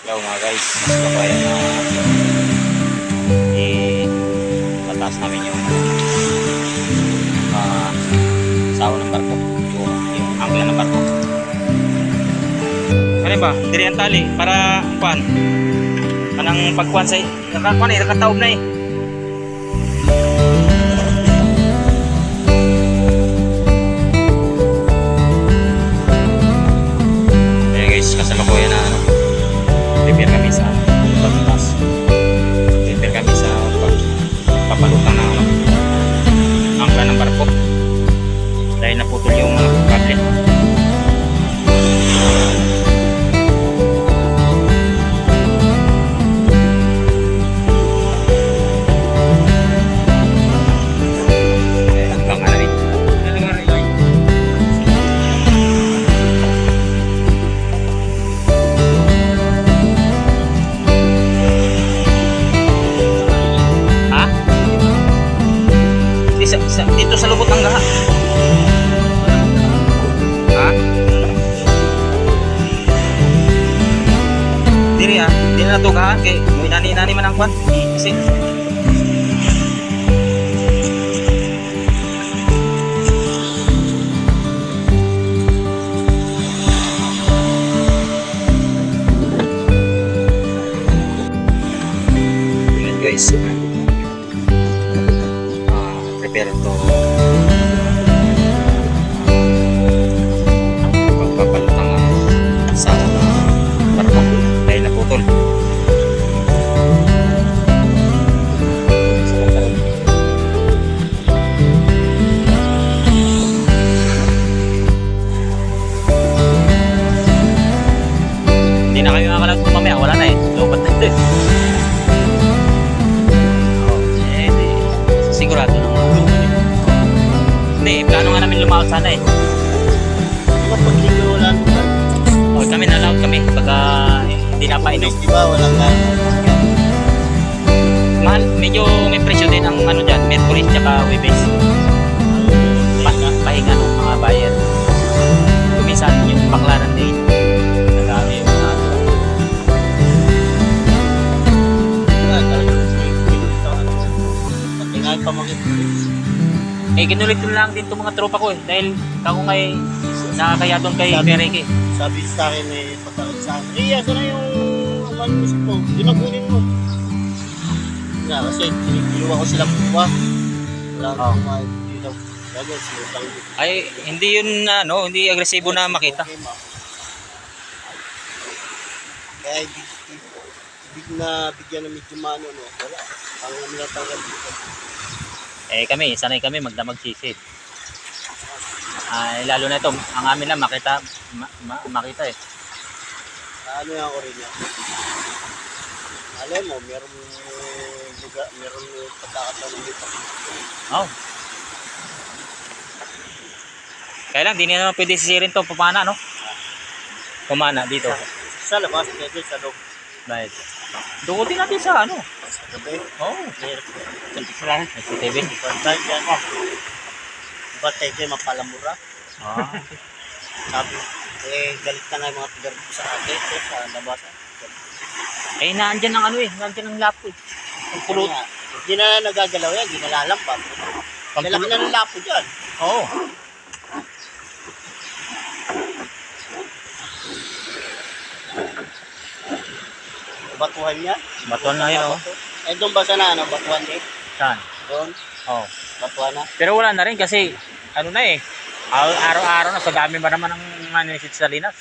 Hello mga guys, mas kabayan na mataas namin yung sawa ng barko, yung angkla ng barko. Ano ba? Diri ang tali para kuan. Kanang pagkuan sa nakakuan nakataob na Eh guys, kasalukuyan na prepare kami sa pagtaas. Prepare kami sa pagpapalutang ng angkla ng barko. Dahil naputol yung kable. Dito sa lubot ng gaha. Ha? Diri dili na to gaha kay mo nani man ang kwan. Kasi guys, prepare to pagpapalutang sa barko dahil naputol. Hindi na kayo nakalag mamaya, wala na lupat na ito sigurado na hindi, plano nga namin lumaot sana Diba pag hindi wala naman? O kami nalaot kami pagka hindi napainom. Diba walang Mahal, medyo may presyo din ang ano dyan, Mercury tsaka Webes. Pahinga ng mga buyer. Kumisan yung baklaran din. Nagano yung mga Patingan pa mag-increase. kinulit ko lang din itong mga tropa ko dahil ako ngay nakakaya doon kay Pereke. Sabi sa akin patakot sa akin, asan na yung music mo? Yun ang kunin mo. Nga, kasi tiniluwa ko sila buwa. Wala akong dito. Gagawin, sinutang dito. Ay, hindi yun hindi agresibo na makita. Kaya hindi na bigyan ng medyo mano, wala. Ang natanggal dito. Kami, sanay kami magdamag sisid. Lalo na ito, ang amin lang makita Ano yan ko rin yan? Alam mo, meron pagkakataon dito. Oh. Kaya lang, di na naman pwede sisirin to, pumana, no? Pumana dito. Sa labas, pwede sa loob. Dahil, dukutin natin sa ano? Sa gabi. Oh. SCTV. Bantay dyan. Bantay dyan, mapalamura. Sabi, galit na nga yung mga tigar sa atin, sa labasan. Naandyan ang naandyan ang lapo Ang pulot. Hindi na nagagalaw yan, hindi nalalampat. Lalaki na ng lapo dyan. Oo. Batuhan niya. Batuan na yun, Doon ba sana, batuhan niya? Saan? Doon, Oo. batuhan na. Pero wala na rin kasi, araw-araw na, sa dami ba naman ang manisit sa linas?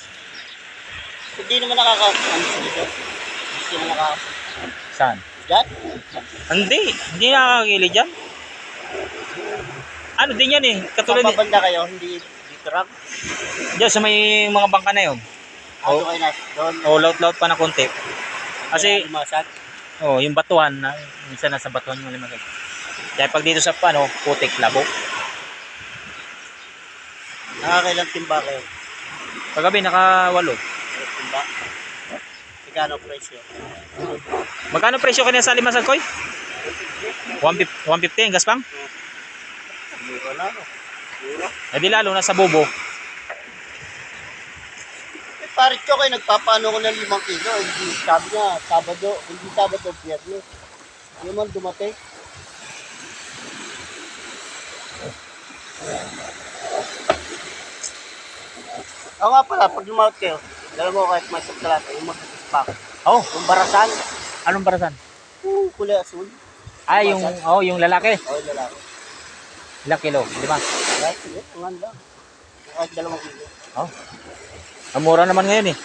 Hindi naman nakaka-ano dito. Hindi naman Saan? Dyan? Hindi nakakagili dyan. Ano din yan katulad Saan babanda kayo? Hindi dito ram? dyan sa may mga bangka na yun. Ano kayo na? Doon? Laut-laut pa na konti. Kasi, Lumasag? yung batuan, minsan nasa batuan yung limagay. Kaya pag dito sa putik, labo. Nakakailang timba kayo? Kagabi, naka-8. Timba? Magkano presyo? Magkano presyo kanya sa limasag, Koy? 150 ang gaspang? Mura na, no? Mura? Di lalo na sa bubo. parit ko kayo, nagpapaano ko ng 5 kilo. Hindi, sabi niya, hindi Sabado, Biyernes. Hindi man dumating. Ako nga pala, pag lumawat kayo, dala mo kahit may suklata, yung mag-pack. Oh, Yung barasan, anong barasan? kulay asul. Yung lalaki. Yung lalaki. Ilang kilo? 5. Kahit yun, tungan lang. Kahit 2 kilo. Oh. Ang mura naman ngayon eh.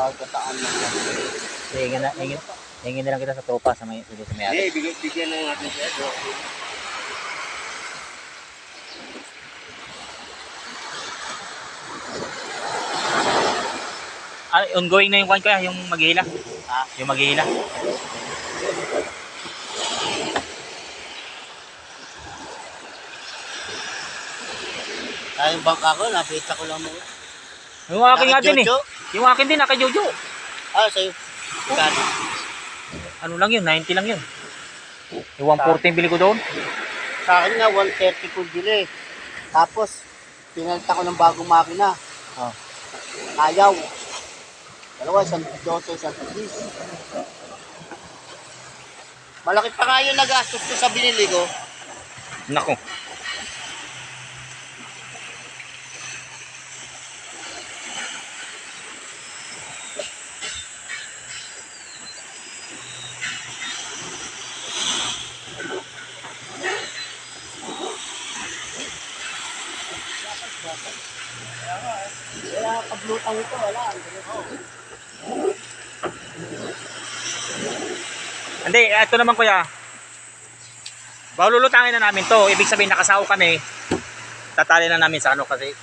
Gataan lang yan. Hingin na lang kita sa tropa sa may Hindi, bigyan na natin siya. Ongoing na yung kwan ko, yung maghihila. Yung maghihila. Yung bangka ko, nabita ko lang mo. Yung akin nga din eh. Naka-Jojo? Yung akin din, naka-Jojo. Sa'yo. Gani. Ano lang yun, 90 lang yun. Yung 140 bili ko doon. Sa akin nga, 130 ko bili. Tapos, pinalta ko ng bagong makina. Oh. Ayaw. Dalawa, 112, 110. Malaki pa nga yung nagastos ko sa binili ko. Nako. Kaya paglutang ito, wala. Hindi, ito naman kuya. Bago lulutangin na namin to, ibig sabihin nakasao kami. Tatali na namin sa ano kasi.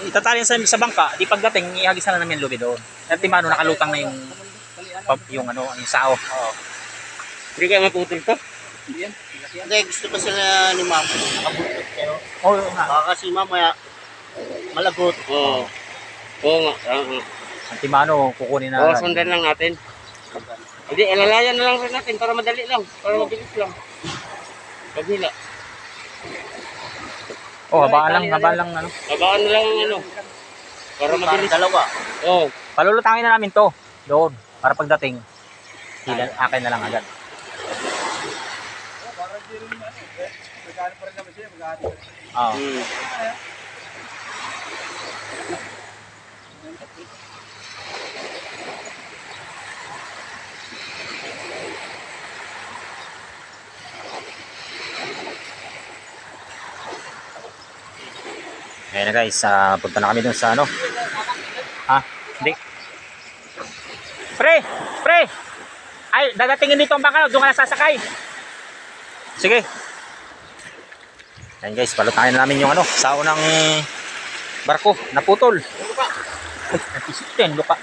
Itatali sa bangka, di pagdating ihagis na namin lubi doon. At di mano nakalutang na yung sao. Oo. Hindi kayo maputol to? Hindi, gusto pa sila ni ma'am. Makabutot kayo. Oo nga. Baka kasi mamaya, malagot. Oo. Oo nga. Antimano, kukunin na. Sundan lang natin. Hindi, alalayan na lang rin natin para madali lang. Para mabilis lang. Paghila. Habaan lang ano. Babaan na lang ang ano. Para mabilis. Dalawa. Oo. Palulutangin na namin to doon para pagdating akin na lang agad. Oo. Ayan na guys, punta na kami dun sa ano. Hindi. Pre! Ay, dadatingin dito ang bangka, doon ka na sasakay. Sige. Ayan guys, palutahin na namin yung sao ng barko, naputol. Ay, napisip din, lupa.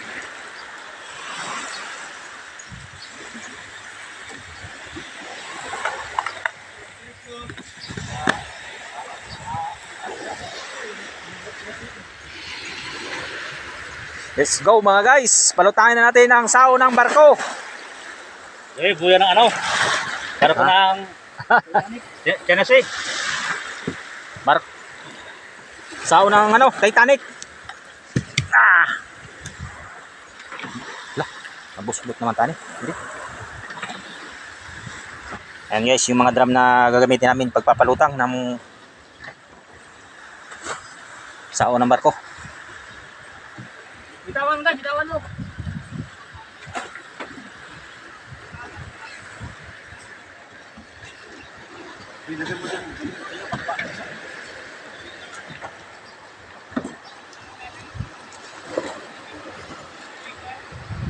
Let's go mga guys, palutahin na natin ang sao ng barko. Buya ng para po ng Tennessee. Sao ng Titanic. Nabusbot naman tani. Hindi. Ayan guys, yung mga drum na gagamitin namin pagpapalutang ng sao ng barko. Bitawan mo.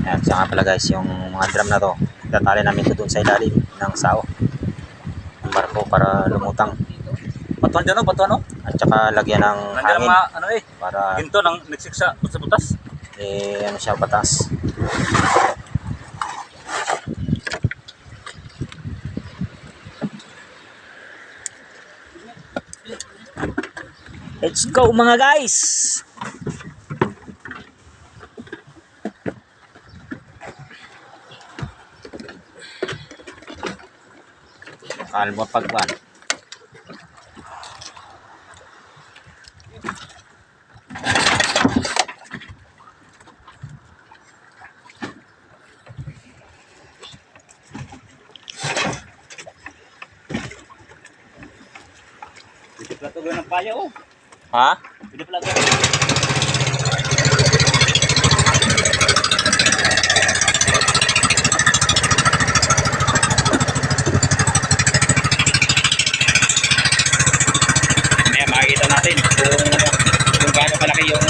Ayan, siya nga pala guys, yung mga drum na to, tatali namin ito dun sa ilalim ng sao ng barko para lumutang. Batuan dyan, batuan. At saka lagyan ng Nandiyan hangin ang para ginto ng nagsiksa sa butas. siya patas. Let's go mga guys! Kalmo pagwan. Tuloy ng paya oh. Ha? Pwede pala gawin. Maya makikita natin kung gaano kalaki yung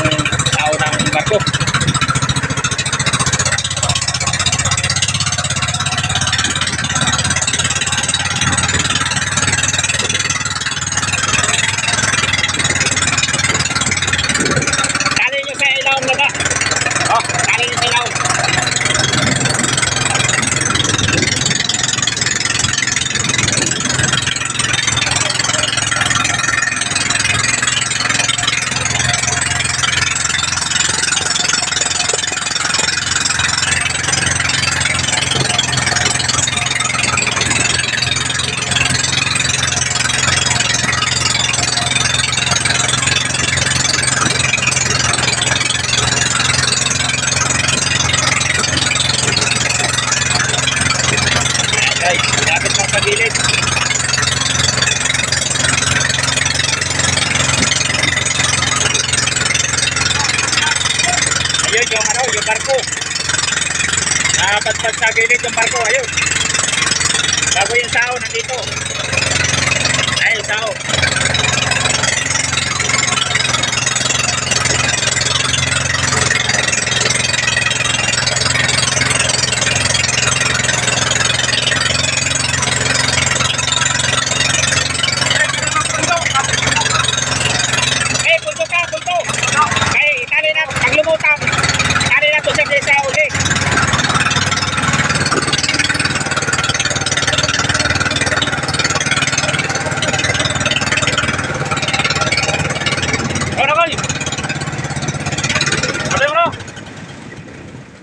tao ng barko. Tali nyo sa ilaw mo ba? Oh, tali nyo sa ilaw. Guys, lapit lang sa gilid. Ayun yung ano, yung barko. Nakapagpag sa gilid yung barko, ayun. Bago yung sao nandito. Ayun, sao. Eh, punto ka, punto. Ay, itali na, pag lumutang, itali na to sa uli. Oh, nakol. Patay mo na.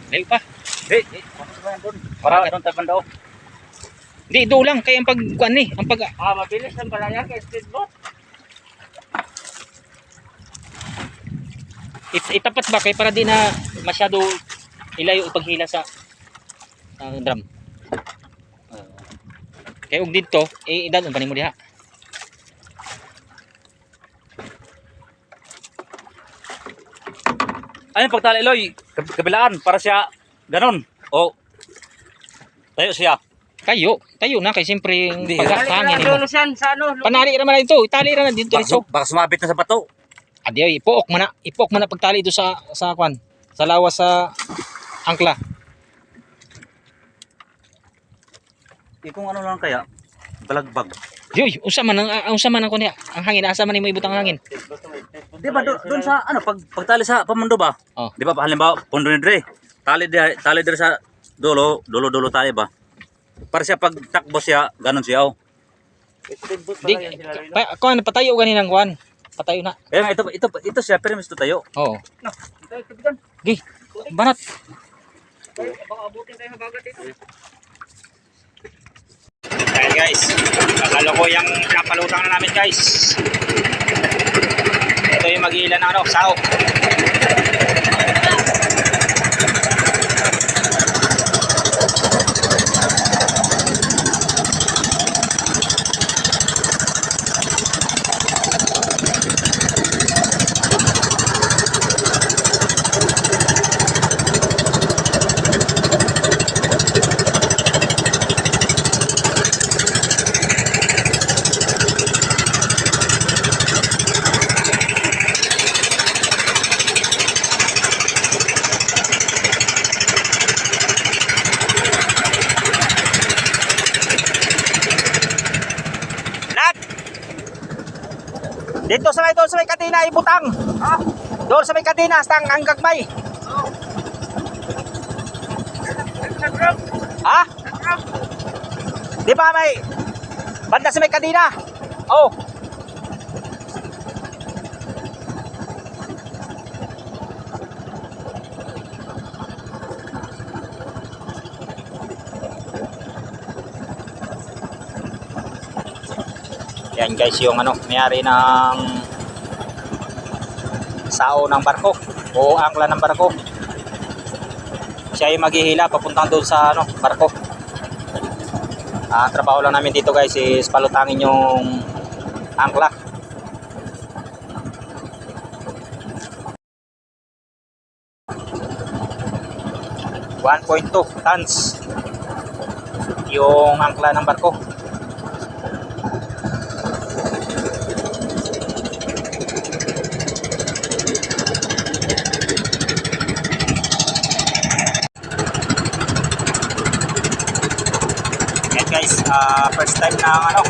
Layo pa. Para ganun tayo daw. Hindi, doon lang. Kaya ang pagkuhan eh. Ang pag... Mabilis ang palaya kay speedboat. Itapat ba kay para di na masyado ilayo ipaghila sa drum. Kaya og dito, idan pa nimo diha. Ayun, pagtali Eloy, kabilaan para siya ganon. O, tayo siya. Tayo na kay siyempre Hindi, pagkahangin nimo. Lulusan sa ano? Panali ra man ito, itali ra na dito diretso. Baka sumabit na sa bato. Adi ay ipook man na pagtali do sa kwan, sa lawas sa angkla. Kung ano lang kaya, balagbag. Yoy, unsa man ang kunya, ang hangin asa man nimo ibutang hangin. Di ba doon sa ano pagtali sa pamundo ba? Oh. Di ba halimbawa pundo ni Dre. Tali dire sa dulo tayo ba? Para siya pag takbo siya, ganon siya oh. Di kuan patayo ganinang kuan. Patayo na. Eh ito siya pero misto tayo. Oo. Gi, banat. Baka abutin tayo habagat ito. Ayan guys, kasalukuyang napalutang na namin guys. Ito yung mag-iilan ng ano, sao. Dito sa may kadina ibutang. Ha? Doon sa may kadina hasta ang gagmay. Ha? Di ba may banda sa may kadina? Oh. Yan guys yung ano, mayari ng sao ng barko o angkla ng barko. Siya yung maghihila papuntang doon sa ano, barko. Trabaho lang namin dito guys is palutangin yung angkla. 1.2 tons yung angkla ng barko. Yan guys, first time na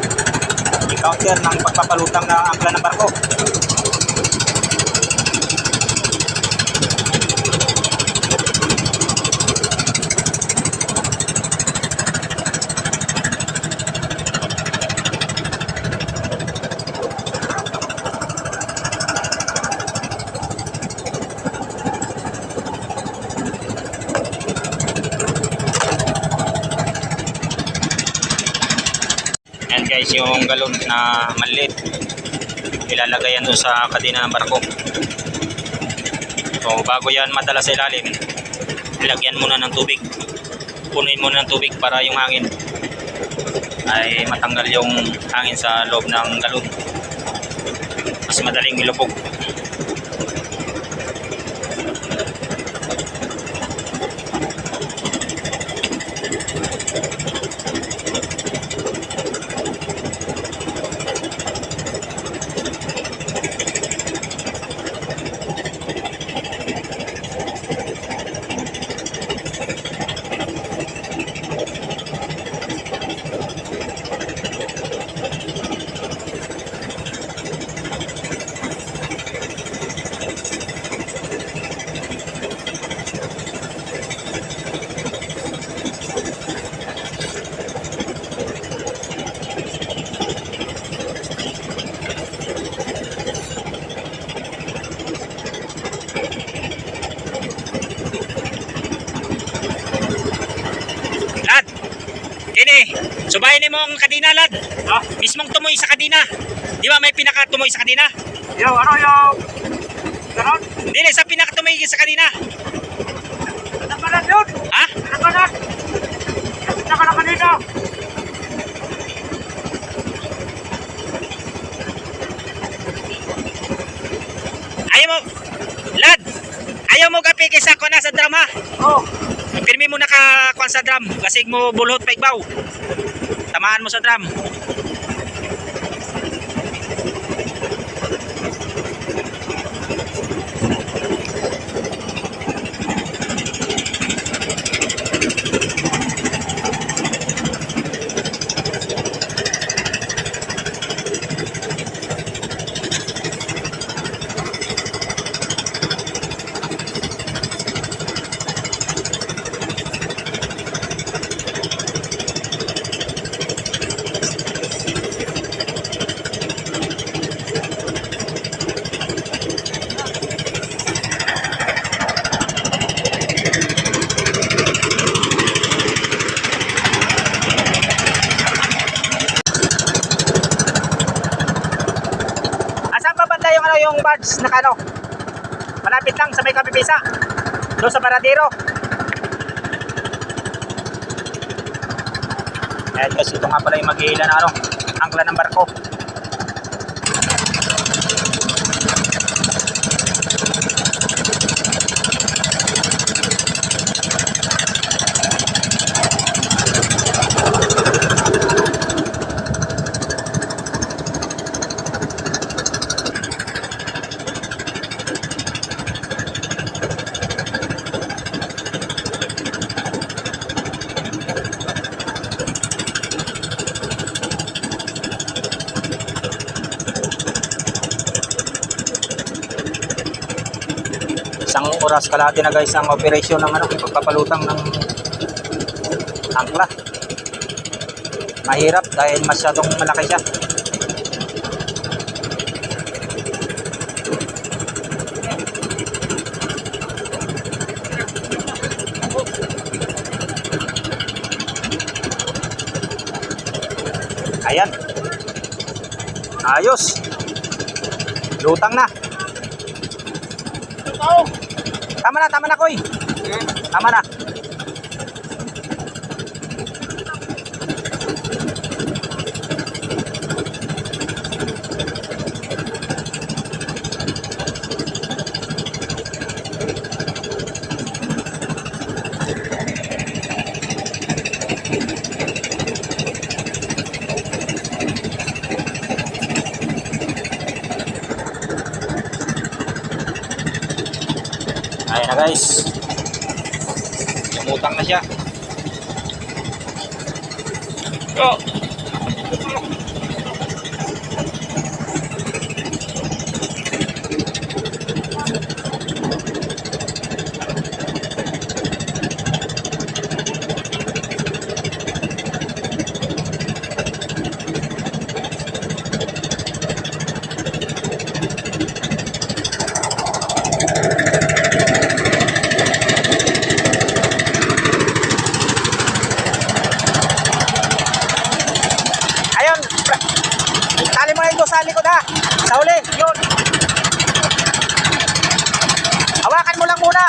encounter ng pagpapalutang ng angkla ng barko. Yan guys, yung galon na maliit, ilalagay yan doon sa kadena ng barko. So bago yan madala sa ilalim, ilagyan muna ng tubig. Punuin muna ng tubig para yung hangin ay matanggal yung hangin sa loob ng galon. Mas madaling ilubog. Lad, kini, subayin mo ang kadina, lad. Mismong tumoy sa kadina. Di ba may pinakatumoy sa kadina? Yo, ano yung... Ganon? Hindi, sa pinakatumoy sa kadina. Nakalat yun! Ha? Nakalat! Nakalat kanina! Ayaw mo, lad, ayaw mo kapi kaysa ko na sa drum ha. Oh! Pirmi mo nakakuan sa drum, kasig mo bulhot pa igbaw. Tamaan mo sa drum. Yung barge na malapit lang sa may Kapipisa, doon sa Baradero. Ayan guys, ito nga pala yung mag-iila na angkla ng barko. Isang oras kalahati na guys ang operasyon ng pagpapalutang ng angkla. Mahirap dahil masyadong malaki siya. Ayan. Ayos. Lutang na. Tama na Koy. Tama na. Ayan na guys. Lumutang na siya. Oh! Ayun! Tali mo na ito sa likod ha! Sa huli! Yun! Hawakan mo lang muna!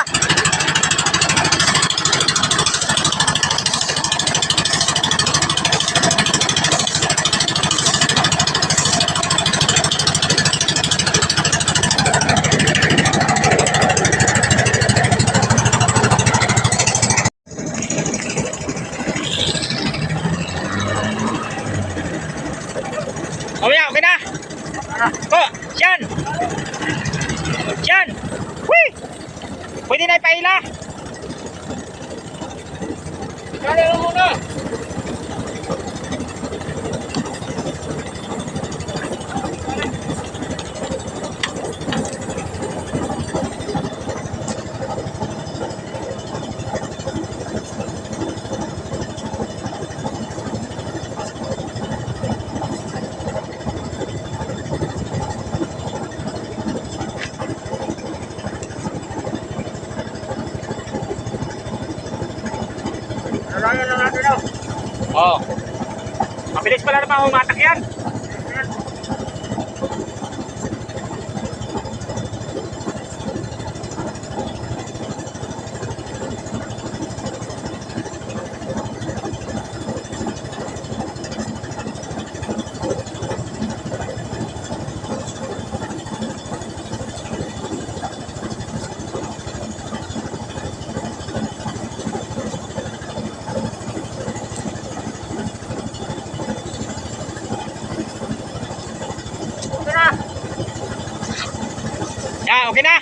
Okay na! Oh, yan! Yan! Whee! Pwede na ipaila! Kaya lang muna! Nalayan lang natin o. Oo. Mabilis pala naman umatak yan. Yan, okay na.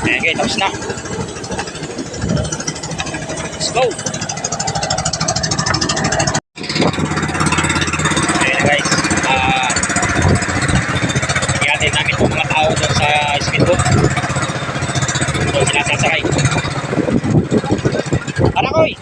Okay, tapos na. Let's go. Ayan guys. Ihatid namin itong mga tao doon sa speedboat. Doon sila sasakay. Arakoy!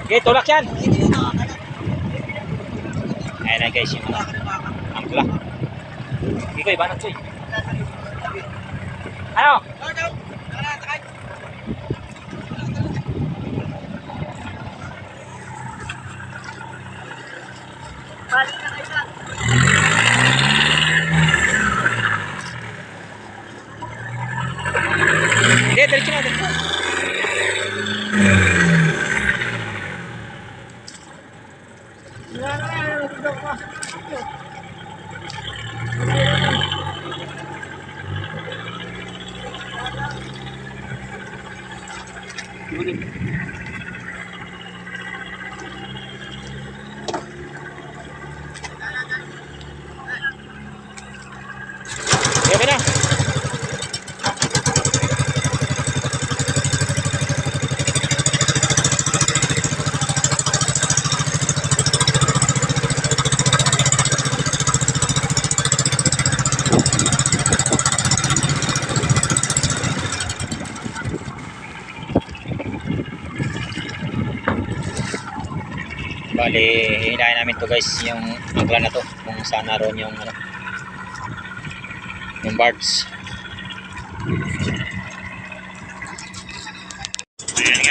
Okay, tulak yan. Ayan na guys, yung angkla. Ikaw, iba na ito eh. Ano? Hindi, diretso na, diretso. Okay na. Bali, hinahin namin to guys, yung angkla na to, kung saan naroon yung ano, yung barbs.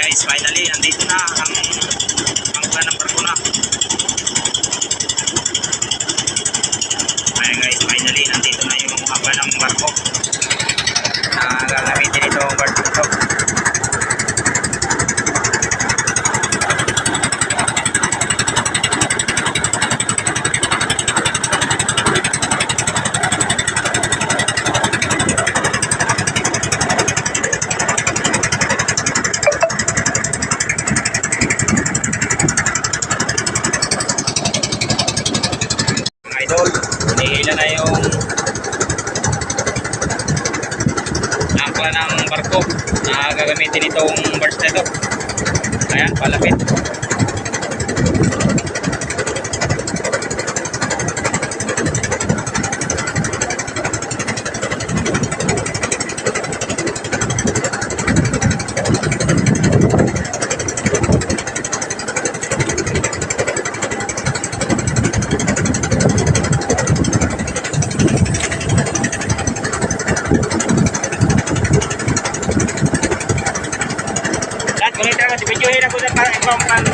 guys, finally, andito na ang angka ng barko na. Ayan guys, finally, nandito na yung angka ng barko na gagamitin ito ang barko ito. Mga idol, hinihila na yung angkla ng barko na gagamitin itong barge na ito. Ayan, palapit. Lahat, kung ito si videohin ako na para ikaw ang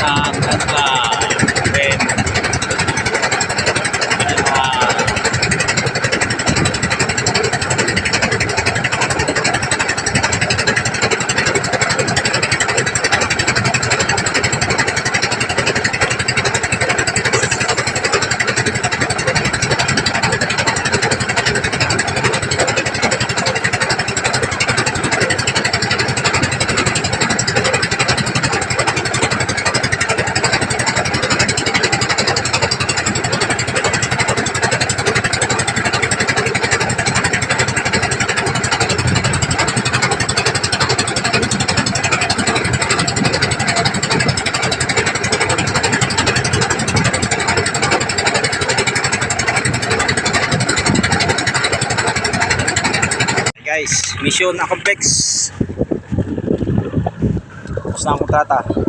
ang ganda. Then, Guys, mission accomplished. Tapos na ang kontrata.